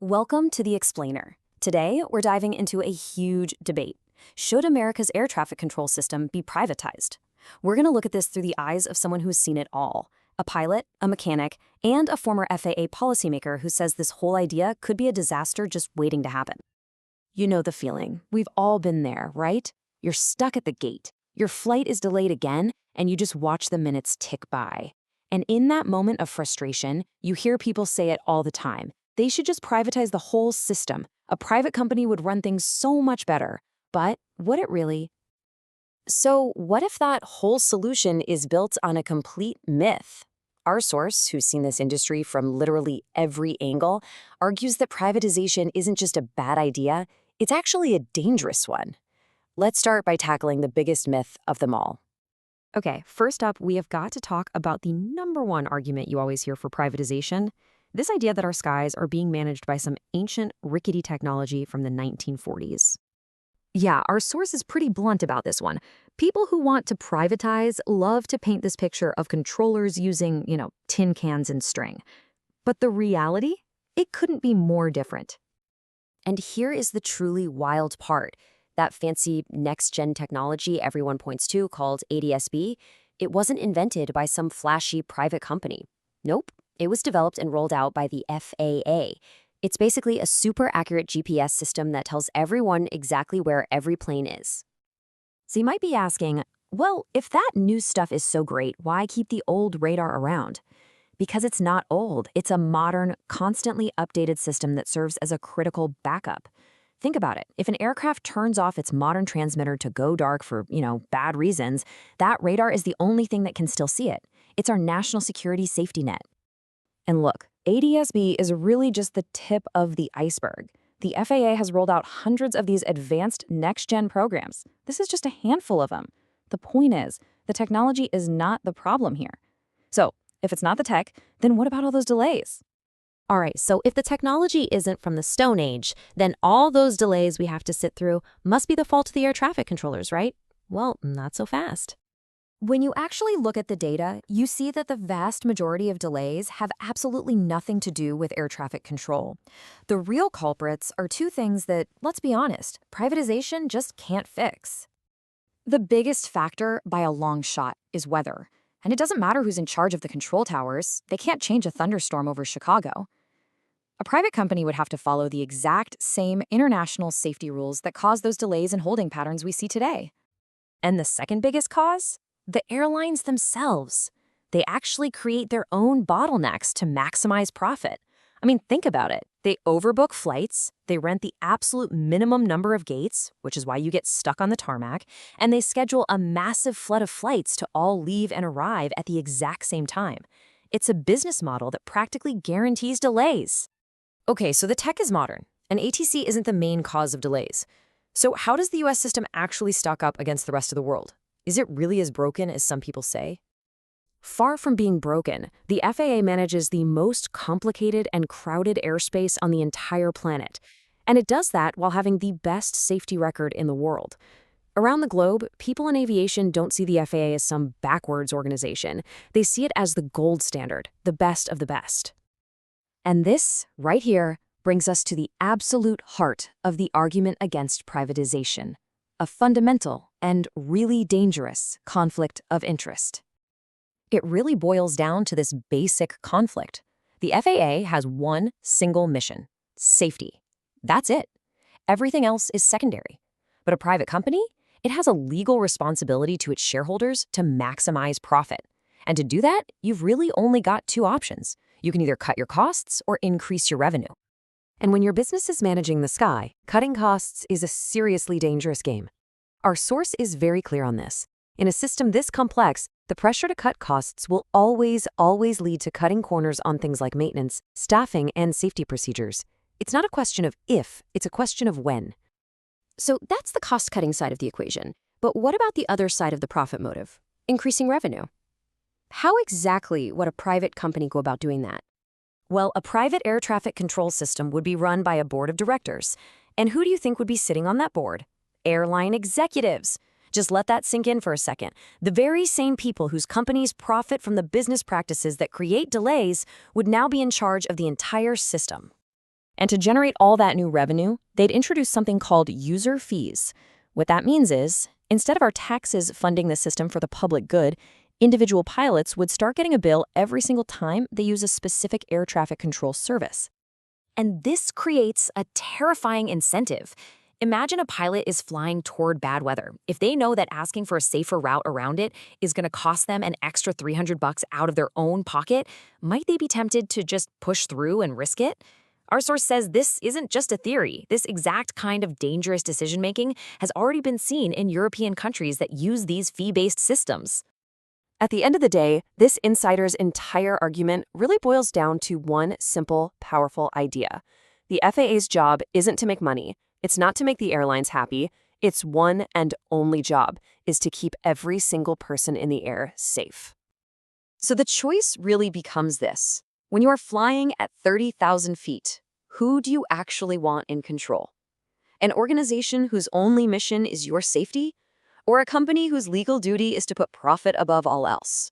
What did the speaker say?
Welcome to The Explainer. Today, we're diving into a huge debate. Should America's air traffic control system be privatized? We're going to look at this through the eyes of someone who's seen it all. A pilot, a mechanic, and a former FAA policymaker who says this whole idea could be a disaster just waiting to happen. You know the feeling. We've all been there, right? You're stuck at the gate. Your flight is delayed again, and you just watch the minutes tick by. And in that moment of frustration, you hear people say it all the time. They should just privatize the whole system. A private company would run things so much better. But would it really? So what if that whole solution is built on a complete myth? Our source, who's seen this industry from literally every angle, argues that privatization isn't just a bad idea, it's actually a dangerous one. Let's start by tackling the biggest myth of them all. Okay, first up, we have got to talk about the number one argument you always hear for privatization. This idea that our skies are being managed by some ancient, rickety technology from the 1940s. Yeah, our source is pretty blunt about this one. People who want to privatize love to paint this picture of controllers using, tin cans and string. But the reality? It couldn't be more different. And here is the truly wild part. That fancy next-gen technology everyone points to called ADS-B, it wasn't invented by some flashy private company. Nope. It was developed and rolled out by the FAA. It's basically a super accurate GPS system that tells everyone exactly where every plane is. So you might be asking, well, if that new stuff is so great, why keep the old radar around? Because it's not old. It's a modern, constantly updated system that serves as a critical backup. Think about it. If an aircraft turns off its modern transmitter to go dark for, bad reasons, that radar is the only thing that can still see it. It's our national security safety net. And look, ADS-B is really just the tip of the iceberg. The FAA has rolled out hundreds of these advanced next-gen programs. This is just a handful of them. The point is, the technology is not the problem here. So, if it's not the tech, then what about all those delays? All right, so if the technology isn't from the Stone Age, then all those delays we have to sit through must be the fault of the air traffic controllers, right? Well, not so fast. When you actually look at the data, you see that the vast majority of delays have absolutely nothing to do with air traffic control. The real culprits are two things that, let's be honest, privatization just can't fix. The biggest factor by a long shot is weather. And it doesn't matter who's in charge of the control towers, they can't change a thunderstorm over Chicago. A private company would have to follow the exact same international safety rules that cause those delays and holding patterns we see today. And the second biggest cause? The airlines themselves. They actually create their own bottlenecks to maximize profit. I mean, think about it. They overbook flights, they rent the absolute minimum number of gates, which is why you get stuck on the tarmac, and they schedule a massive flood of flights to all leave and arrive at the exact same time. It's a business model that practically guarantees delays. Okay, so the tech is modern, and ATC isn't the main cause of delays. So how does the US system actually stack up against the rest of the world? Is it really as broken as some people say? Far from being broken, the FAA manages the most complicated and crowded airspace on the entire planet. And it does that while having the best safety record in the world. Around the globe, people in aviation don't see the FAA as some backwards organization. They see it as the gold standard, the best of the best. And this, right here, brings us to the absolute heart of the argument against privatization. A fundamental and really dangerous conflict of interest. It really boils down to this basic conflict. The FAA has one single mission: safety. That's it. Everything else is secondary. But a private company? It has a legal responsibility to its shareholders to maximize profit. And to do that, you've really only got two options. You can either cut your costs or increase your revenue. And when your business is managing the sky, cutting costs is a seriously dangerous game. Our source is very clear on this. In a system this complex, the pressure to cut costs will always lead to cutting corners on things like maintenance, staffing, and safety procedures. It's not a question of if, it's a question of when. So that's the cost-cutting side of the equation. But what about the other side of the profit motive? Increasing revenue. How exactly would a private company go about doing that? Well, a private air traffic control system would be run by a board of directors. And who do you think would be sitting on that board? Airline executives. Just let that sink in for a second. The very same people whose companies profit from the business practices that create delays would now be in charge of the entire system. And to generate all that new revenue, they'd introduce something called user fees. What that means is, instead of our taxes funding the system for the public good, individual pilots would start getting a bill every single time they use a specific air traffic control service. And this creates a terrifying incentive. Imagine a pilot is flying toward bad weather. If they know that asking for a safer route around it is going to cost them an extra $300 out of their own pocket, might they be tempted to just push through and risk it? Our source says this isn't just a theory. This exact kind of dangerous decision-making has already been seen in European countries that use these fee-based systems. At the end of the day, this insider's entire argument really boils down to one simple, powerful idea. The FAA's job isn't to make money. It's not to make the airlines happy. Its one and only job is to keep every single person in the air safe. So the choice really becomes this. When you are flying at 30,000 feet, who do you actually want in control? An organization whose only mission is your safety? Or a company whose legal duty is to put profit above all else?